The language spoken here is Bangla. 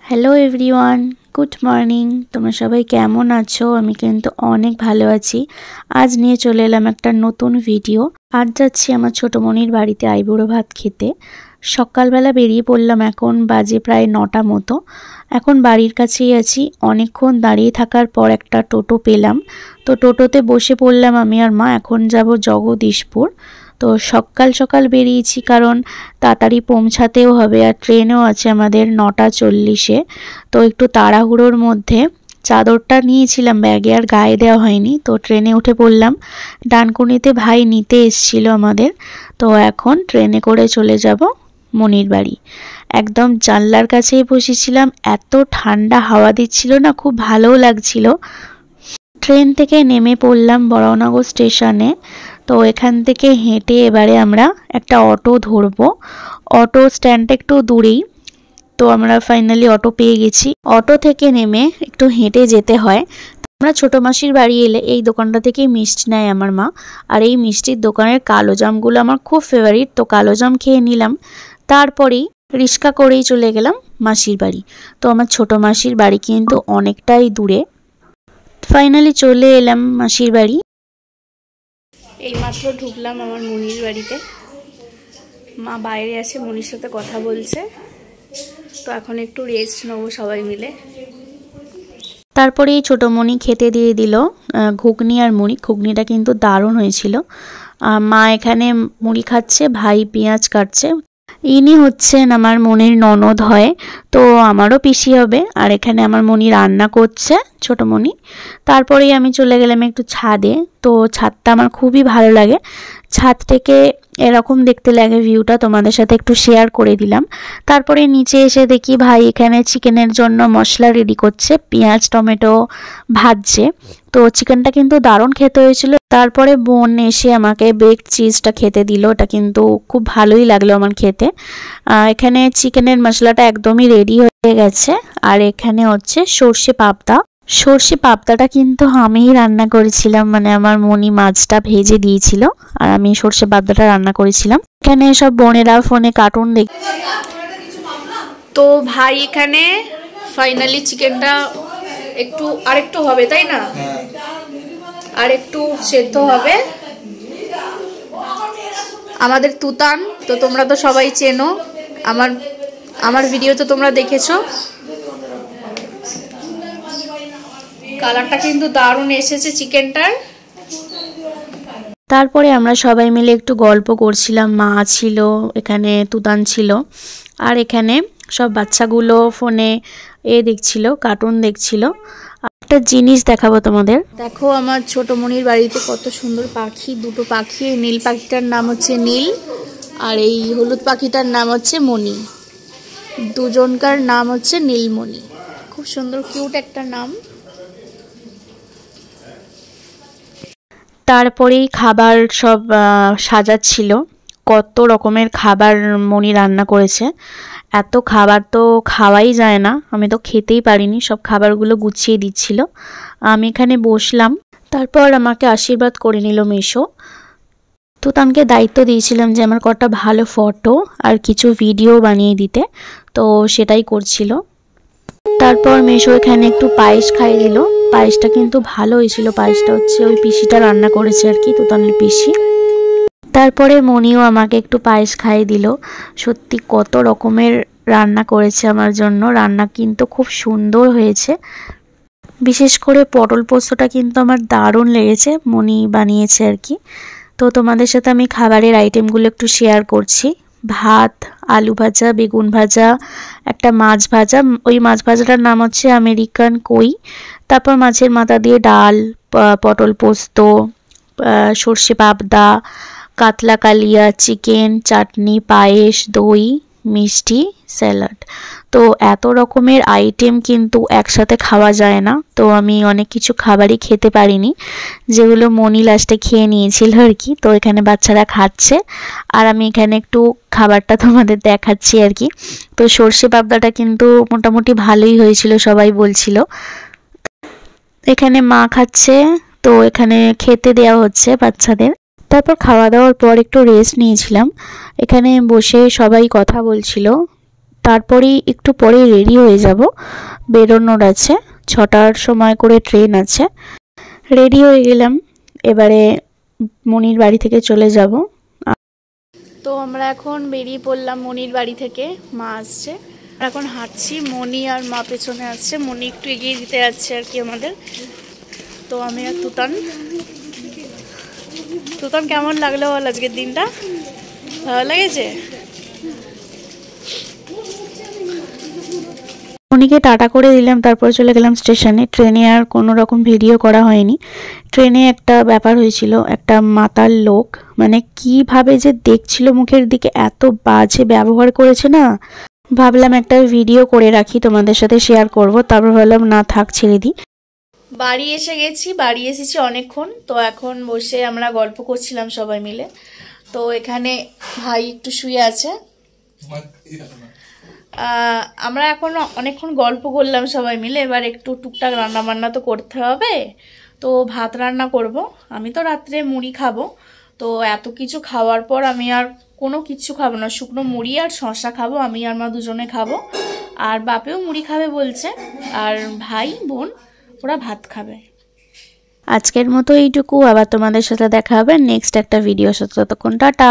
Hello everyone, good morning. তোমরা সবাই কেমন আছো? আমি কিন্তু অনেক ভালো আছি। আজ নিয়ে চলে এলাম একটা নতুন ভিডিও। আজ যাচ্ছি আমার ছোটোমণির বাড়িতে আইবুড়ো ভাত খেতে। সকালবেলা বেরিয়ে পড়লাম, এখন বাজে প্রায় 9টা মতো। এখন বাড়ির কাছেই আছি। অনেকক্ষণ দাঁড়িয়ে থাকার পর একটা টোটো পেলাম, তো টোটোতে বসে পড়লাম আমি আর মা। এখন যাব জগদীশপুর। তো সকাল সকাল বেরিয়েছি কারণ তাড়াতাড়ি পৌঁছাতেও হবে, আর ট্রেনও আছে আমাদের 9টা 40-এ। তো একটু তাড়াহুড়োর মধ্যে চাদরটা নিয়েছিলাম ব্যাগে, আর গায়ে দেওয়া হয়নি। তো ট্রেনে উঠে পড়লাম। ডানকুনিতে ভাই নিতে এসেছিল আমাদের। তো এখন ট্রেনে করে চলে যাব মনির বাড়ি। একদম জানলার কাছেই বসেছিলাম, এত ঠান্ডা হাওয়া দিচ্ছিল না, খুব ভালোও লাগছিল। ট্রেন থেকে নেমে পড়লাম বরানগর স্টেশনে। তো এখান থেকে হেঁটে এবারে আমরা একটা অটো ধরবো। অটো স্ট্যান্ডটা একটু দূরেই, তো আমরা ফাইনালি অটো পেয়ে গেছি। অটো থেকে নেমে একটু হেঁটে যেতে হয়। আমরা ছোটো মাসির বাড়ি এলে এই দোকানটা থেকেই মিষ্টি নেয় আমার মা, আর এই মিষ্টির দোকানের কালো জামগুলো আমার খুব ফেভারিট। তো কালো জাম খেয়ে নিলাম, তারপরেই রিক্সা করেই চলে গেলাম মাসির বাড়ি। তো আমার ছোটো মাসির বাড়ি কিন্তু অনেকটাই দূরে। ফাইনালি চলে এলাম মাসির বাড়ি। এইমাত্র ঢুকলাম আমার মনির বাড়িতে। মা বাইরে আছে, মনির সাথে কথা বলছে। তো এখন একটু রেস্ট নেবো সবাই মিলে। তারপরেই ছোটো মনি খেতে দিয়ে দিল ঘুগনি আর মুড়ি। ঘুগনিটা কিন্তু দারুণ হয়েছিল। মা এখানে মুড়ি খাচ্ছে, ভাই পেঁয়াজ কাটছে। ইনি হচ্ছেন আমার মনির ননদ হয়, তো আমারও পিসি হবে। আর এখানে আমার মনি রান্না করছে, ছোটো মনি। তারপরেই আমি চলে গেলাম একটু ছাদে। তো ছাদটা আমার খুবই ভালো লাগে। ছাদ থেকে এরকম দেখতে লাগে ভিউটা, তোমাদের সাথে একটু শেয়ার করে দিলাম। তারপরে নিচে এসে দেখি ভাই এখানে চিকেনের জন্য মশলা রেডি করছে, পেঁয়াজ টমেটো ভাজছে। তো চিকেনটা কিন্তু দারুণ খেতে হয়েছিল। তারপরে বোন এসে আমাকে বেকড চিজটা খেতে দিল, এটা কিন্তু খুব ভালোই লাগলো আমার খেতে। এখানে চিকেনের মশলাটা একদমই রেডি হয়ে গেছে। আর এখানে হচ্ছে সর্ষে পাবদা। সর্ষে পাবদাটা কিন্তু আমিই রান্না করেছিলাম, মানে আমার মনি মাছটা ভেজে দিয়েছিল আর আমি সর্ষে পাবদাটা রান্না করেছিলাম। এখানে সব বোনেরা ফোনে কার্টুন দেখ। তো ভাই এখানে ফাইনালি চিকেনটা আরেকটু হবে, তাই না? আর একটু সেদ্ধ হবে। আমাদের তুতান তো তোমরা তো সবাই চেনো, আমার ভিডিও তো তোমরা দেখেছো। কালারটা কিন্তু দারুণ এসেছে চিকেনটার। তারপরে আমরা সবাই মিলে একটু গল্প করছিলাম। মা ছিল এখানে, তুতান ছিল, আর এখানে সব বাচ্চাগুলো ফোনে দেখছিল, কার্টুন দেখছিল। একটা জিনিস দেখাবো তোমাদের, দেখো আমার ছোটো মনির বাড়িতে কত সুন্দর পাখি, দুটো পাখি। এই নীল পাখিটার নাম হচ্ছে নীল, আর এই হলুদ পাখিটার নাম হচ্ছে মণি। দুজনকার নাম হচ্ছে নীলমণি। খুব সুন্দর কিউট একটা নাম। তারপরেই খাবার সব সাজাচ্ছিল। কত রকমের খাবার মনি রান্না করেছে। এত খাবার তো খাওয়াই যায় না, আমি তো খেতেই পারিনি। সব খাবারগুলো গুছিয়ে দিচ্ছিল, আমি এখানে বসলাম। তারপর আমাকে আশীর্বাদ করে নিল মেশো। তুতানকে দায়িত্ব দিয়েছিলাম যে আমার কটা ভালো ফটো আর কিছু ভিডিও বানিয়ে দিতে, তো সেটাই করছিল। তারপর মেশো এখানে একটু পায়েস খাইয়ে দিল। পায়েসটা কিন্তু ভালো হয়েছিল। পায়েসটা হচ্ছে ওই পিসিটা রান্না করেছে আর কি, তুতানের পিসি। তারপরে মনিও আমাকে একটু পায়েস খাইয়ে দিল। সত্যি কত রকমের রান্না করেছে আমার জন্য। রান্না কিন্তু খুব সুন্দর হয়েছে। বিশেষ করে পটল পোস্তটা কিন্তু আমার দারুণ লেগেছে, মনি বানিয়েছে আর কি। তো তোমাদের সাথে আমি খাবারের আইটেমগুলো একটু শেয়ার করছি। ভাত, আলু ভাজা, বেগুন ভাজা, একটা মাছ ভাজা। ওই মাছ ভাজাটার নাম হচ্ছে আমেরিকান কই। তারপর মাছের মাথা দিয়ে ডাল, পটল পোস্ত, সর্ষে পাবদা, কাতলা কালিয়া, চিকেন, চাটনি, পায়েস, দই, মিষ্টি, স্যালাড। তো এত রকমের আইটেম কিন্তু একসাথে খাওয়া যায় না। তো আমি অনেক কিছু খাবারই খেতে পারিনি, যেগুলো মনি লাস্টে খেয়ে নিয়েছিল আর কি। তো এখানে বাচ্চারা খাচ্ছে, আর আমি এখানে একটু খাবারটা তোমাদের দেখাচ্ছি আর কি। তো সর্ষে পাবদাটা কিন্তু মোটামুটি ভালোই হয়েছিল, সবাই বলছিল। এখানে মা খাচ্ছে, তো এখানে খেতে দেওয়া হচ্ছে বাচ্চাদের। তারপর খাওয়া দাওয়ার পর একটু রেস্ট নিয়েছিলাম। এখানে বসে সবাই কথা বলছিল। তারপরেই একটু পরে রেডি হয়ে যাব, বেরোনোর আছে, 6টার সময় করে ট্রেন আছে। রেডি হয়ে গেলাম, এবারে মনির বাড়ি থেকে চলে যাব। তো আমরা এখন বেরিয়ে পড়লাম মনির বাড়ি থেকে, মা আসছে, এখন হাঁটছি, মনি আর মা পেছনে আসছে, মনি একটু এগিয়ে দিতে যাচ্ছে আর কি আমাদের। তো আমি আর তুতান। তুতান কেমন লাগলো বল আজকের দিনটা? ভালো লেগেছে? মনিকে টাটা করে দিলাম, তারপর চলে গেলাম স্টেশনে। ট্রেনে আর কোনো রকম ভিডিও করা হয়নি। ট্রেনে একটা ব্যাপার হয়েছিল, একটা মাতাল লোক মানে কিভাবে যে দেখছিল মুখের দিকে, এত বাজে ব্যবহার করেছে না, ভাবলাম একটা ভিডিও করে রাখি, তোমাদের সাথে শেয়ার করব। তারপর ভাবলাম না থাক, ছেড়ে দিই। বাড়ি এসে গেছি, বাড়ি এসেছি অনেকক্ষণ। তো এখন বসে আমরা গল্প করছিলাম সবাই মিলে। তো এখানে ভাই একটু শুয়ে আছে, আমরা এখন অনেকক্ষণ গল্প করলাম সবাই মিলে। এবার একটু টুকটাক রান্না বান্না তো করতে হবে, তো ভাত রান্না করব। আমি তো রাত্রে মুড়ি খাবো, তো এত কিছু খাওয়ার পর আমি আর কোনো কিছু খাবো না, শুকনো মুড়ি আর শসা খাবো, আমি আর মা দুজনে খাবো। আর বাপেও মুড়ি খাবে বলছে, আর ভাই বোন ওরা ভাত খাবে। আজকের মতো এইটুকু, আবার তোমাদের সাথে দেখা হবে নেক্সট একটা ভিডিওর সাথে। ততক্ষণ টাটা।